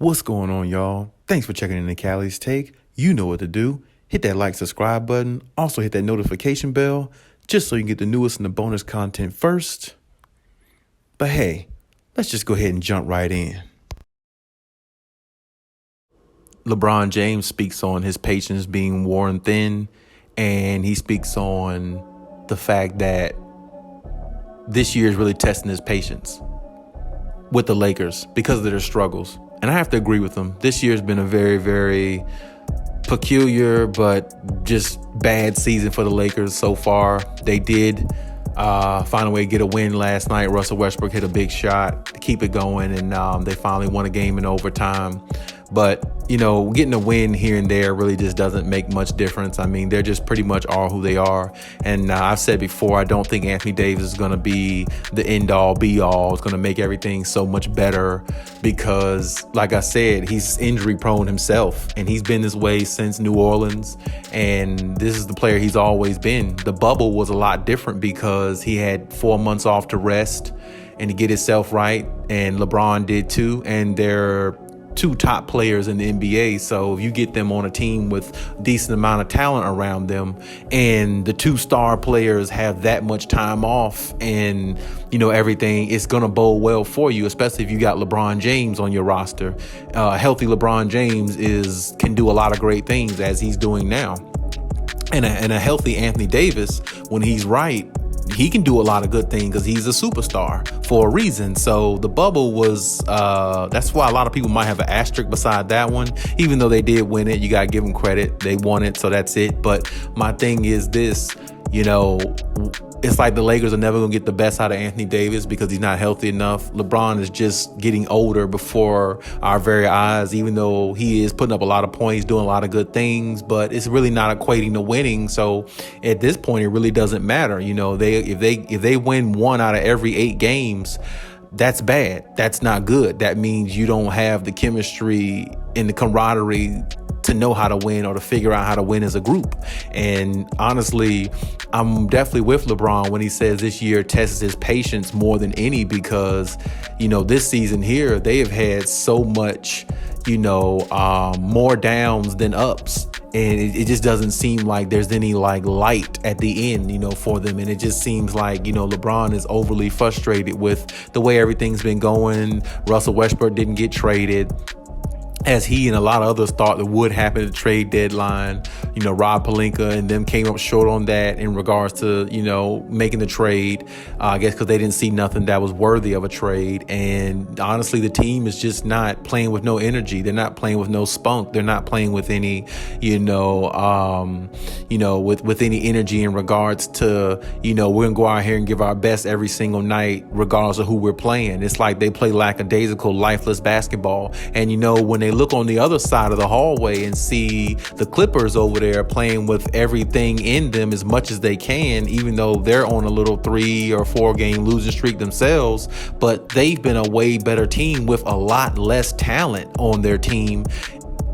What's going on, y'all? Thanks for checking in the Khaliis Take. You know what to do. Hit that like, subscribe button. Also hit that notification bell just so you can get the newest and the bonus content first. But hey, let's just go ahead and jump right in. LeBron James speaks on his patience being worn thin, and he speaks on the fact that this year is really testing his patience with the Lakers because of their struggles. And I have to agree with him. This year's been a very, very peculiar but just bad season for the Lakers so far. They did find a way to get a win last night. Russell Westbrook hit a big shot to keep it going, and they finally won a game in overtime. But, you know, getting a win here and there really just doesn't make much difference. I mean, they're just pretty much are who they are. And I've said before, I don't think Anthony Davis is going to be the end-all, be-all. It's going to make everything so much better because, like I said, he's injury-prone himself. And he's been this way since New Orleans. And this is the player he's always been. The bubble was a lot different because he had 4 months off to rest and to get himself right. And LeBron did too. And they're two top players in the NBA. So if you get them on a team with a decent amount of talent around them and the two star players have that much time off and, you know, everything, it's going to bode well for you, especially if you got LeBron James on your roster. Healthy LeBron James can do a lot of great things as he's doing now. And a healthy Anthony Davis, when he's right, he can do a lot of good things because he's a superstar for a reason. So the bubble was, that's why a lot of people might have an asterisk beside that one. Even though they did win it, you got to give them credit. They won it, so that's it. But my thing is this, you know, it's like the Lakers are never going to get the best out of Anthony Davis because he's not healthy enough. LeBron is just getting older before our very eyes, even though he is putting up a lot of points, doing a lot of good things, but it's really not equating to winning. So at this point, it really doesn't matter. You know, if they win 1 out of every 8 games, that's bad. That's not good. That means you don't have the chemistry and the camaraderie to know how to win or to figure out how to win as a group. And honestly, I'm definitely with LeBron when he says this year tests his patience more than any because, you know, this season here, they have had so much, you know, more downs than ups. And it just doesn't seem like there's any like light at the end, you know, for them. And it just seems like, you know, LeBron is overly frustrated with the way everything's been going. Russell Westbrook didn't get traded, as he and a lot of others thought that would happen at the trade deadline. You know, Rob Pelinka and them came up short on that in regards to, you know, making the trade, I guess because they didn't see nothing that was worthy of a trade. And honestly, the team is just not playing with no energy. They're not playing with no spunk. They're not playing with any, with any energy in regards to, you know, we're going to go out here and give our best every single night, regardless of who we're playing. It's like they play lackadaisical, lifeless basketball. And, you know, when they look on the other side of the hallway and see the Clippers over there playing with everything in them as much as they can, even though they're on a little 3 or 4 game losing streak themselves, but they've been a way better team with a lot less talent on their team.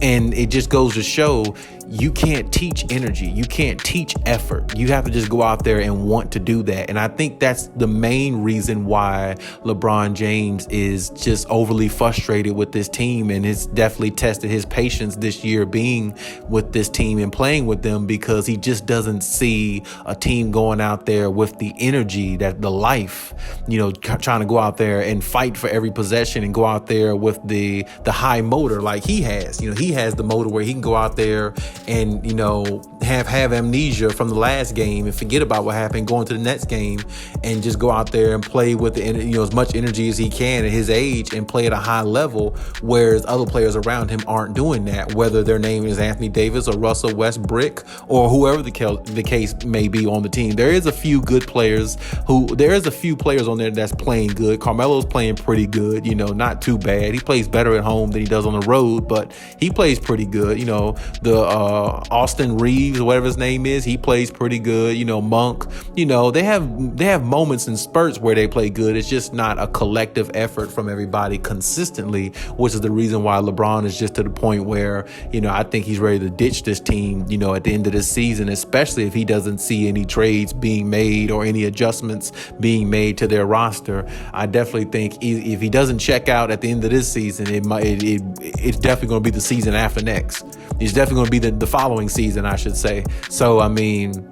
And it just goes to show you can't teach energy. You can't teach effort. You have to just go out there and want to do that. And I think that's the main reason why LeBron James is just overly frustrated with this team. And it's definitely tested his patience this year being with this team and playing with them because he just doesn't see a team going out there with the energy, that the life, you know, trying to go out there and fight for every possession and go out there with the high motor like he has. You know, he has the motor where he can go out there and, you know, have amnesia from the last game and forget about what happened going to the next game and just go out there and play with as much energy as he can at his age and play at a high level, whereas other players around him aren't doing that, whether their name is Anthony Davis or Russell Westbrook or whoever the case may be on the team. There is a few players on there that's playing good. Carmelo's playing pretty good, you know, not too bad. He plays better at home than he does on the road, but he plays pretty good. You know, the Austin Reeves, whatever his name is, he plays pretty good. Monk, they have moments and spurts where they play good. It's just not a collective effort from everybody consistently, which is the reason why LeBron is just to the point where, I think he's ready to ditch this team, at the end of this season, especially if he doesn't see any trades being made or any adjustments being made to their roster. I definitely think if he doesn't check out at the end of this season, it's definitely going to be the season after next. It's definitely going to be the following season, I should say. So, I mean,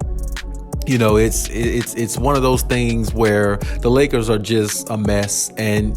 it's one of those things where the Lakers are just a mess. And,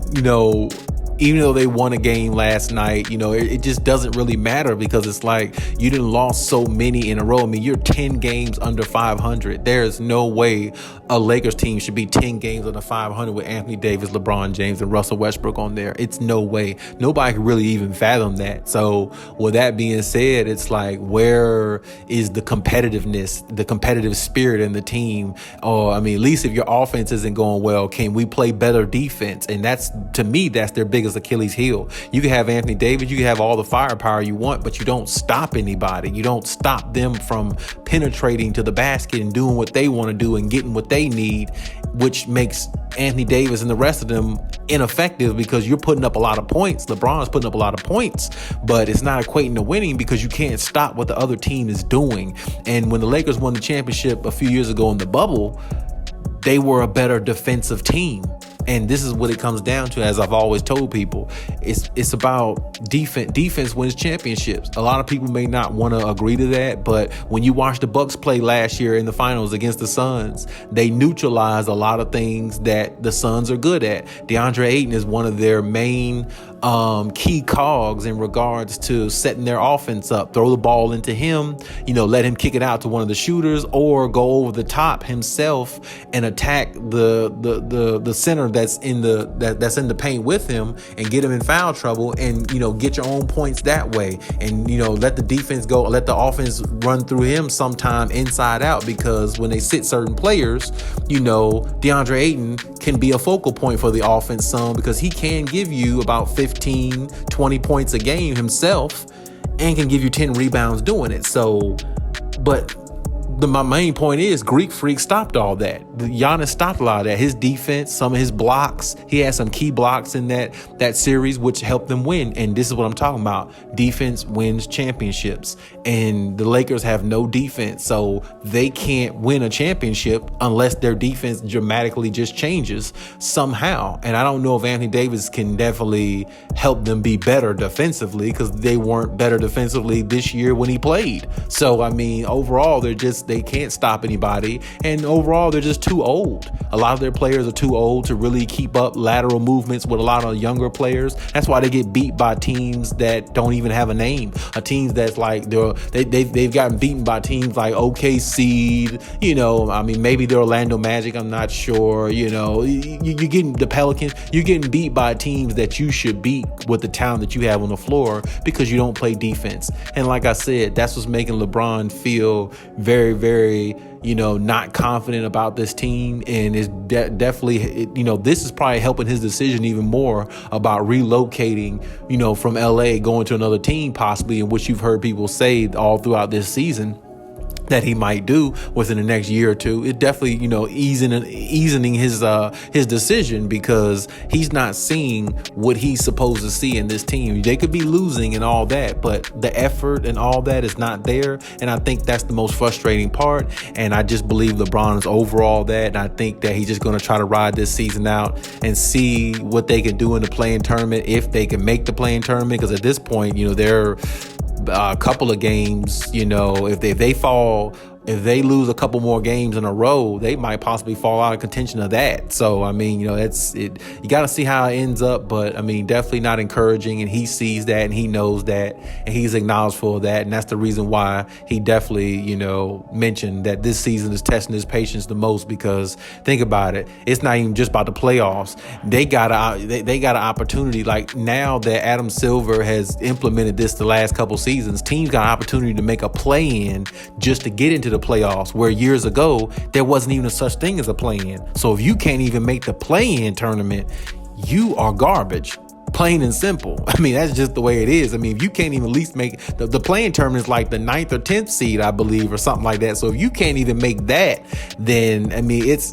even though they won a game last night, it just doesn't really matter because it's like you didn't lost so many in a row. I mean, you're 10 games under 500. There is no way a Lakers team should be 10 games under 500 with Anthony Davis, LeBron James, and Russell Westbrook on there. It's no way. Nobody can really even fathom that. So with that being said, it's like, where is the competitiveness, the competitive spirit in the team? Or, I mean, at least if your offense isn't going well, can we play better defense? And that's, to me, that's their biggest Achilles heel. You can have Anthony Davis, you can have all the firepower you want, but you don't stop anybody. You don't stop them from penetrating to the basket and doing what they want to do and getting what they need, which makes Anthony Davis and the rest of them ineffective because you're putting up a lot of points. LeBron's putting up a lot of points, but it's not equating to winning because you can't stop what the other team is doing. And when the Lakers won the championship a few years ago in the bubble, they were a better defensive team. And this is what it comes down to, as I've always told people. It's about defense. Defense wins championships. A lot of people may not want to agree to that, but when you watch the Bucks play last year in the finals against the Suns, they neutralized a lot of things that the Suns are good at. DeAndre Ayton is one of their main key cogs in regards to setting their offense up. Throw the ball into him, let him kick it out to one of the shooters, or go over the top himself and attack the center that's in the paint with him and get him in foul trouble, and get your own points that way, and let the defense go, let the offense run through him sometime inside out, because when they sit certain players, DeAndre Ayton can be a focal point for the offense some, because he can give you about 15, 20 points a game himself and can give you 10 rebounds doing it. So, but my main point is Greek Freak stopped all that. Giannis stopped a lot of that. His defense, some of his blocks, he had some key blocks in that series, which helped them win. And this is what I'm talking about. Defense wins championships. And the Lakers have no defense, so they can't win a championship unless their defense dramatically just changes somehow. And I don't know if Anthony Davis can definitely help them be better defensively, because they weren't better defensively this year when he played. So, I mean, overall, they can't stop anybody. And overall, they're just too old. A lot of their players are too old to really keep up lateral movements with a lot of younger players. That's why they get beat by teams that don't even have a name. A teams that's like, they've gotten beaten by teams like OKC, I mean, maybe the Orlando Magic, I'm not sure, you're getting the Pelicans, you're getting beat by teams that you should beat with the talent that you have on the floor because you don't play defense. And like I said, that's what's making LeBron feel very, very, not confident about this team. And it's definitely, this is probably helping his decision even more about relocating, from LA, going to another team possibly, in which you've heard people say all throughout this season that he might do within the next year or two. It definitely, easing his decision, because he's not seeing what he's supposed to see in this team. They could be losing and all that, but the effort and all that is not there. And I think that's the most frustrating part. And I just believe LeBron is overall that. And I think that he's just going to try to ride this season out and see what they can do in the play-in tournament, if they can make the play-in tournament. Because at this point, they're a couple of games, if they lose a couple more games in a row, they might possibly fall out of contention of that. So, I mean, that's it. You got to see how it ends up. But, I mean, definitely not encouraging. And he sees that and he knows that and he's acknowledgeful of that. And that's the reason why he definitely, mentioned that this season is testing his patience the most. Because think about it. It's not even just about the playoffs. They got an opportunity. Like, now that Adam Silver has implemented this the last couple seasons, teams got an opportunity to make a play-in just to get into the playoffs, where years ago there wasn't even a such thing as a play-in. So if you can't even make the play-in tournament, you are garbage. Plain and simple. I mean, that's just the way it is. I mean, if you can't even at least make the playing tournament is like the 9th or 10th seed, I believe, or something like that. So if you can't even make that, then I mean, it's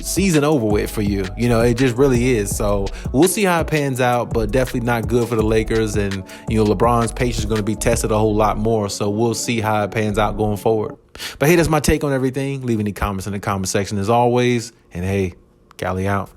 season over with for you. It just really is. So we'll see how it pans out, but definitely not good for the Lakers. And LeBron's patience is going to be tested a whole lot more. So we'll see how it pans out going forward. But hey, that's my take on everything. Leave any comments in the comment section as always. And hey, Khaliis out.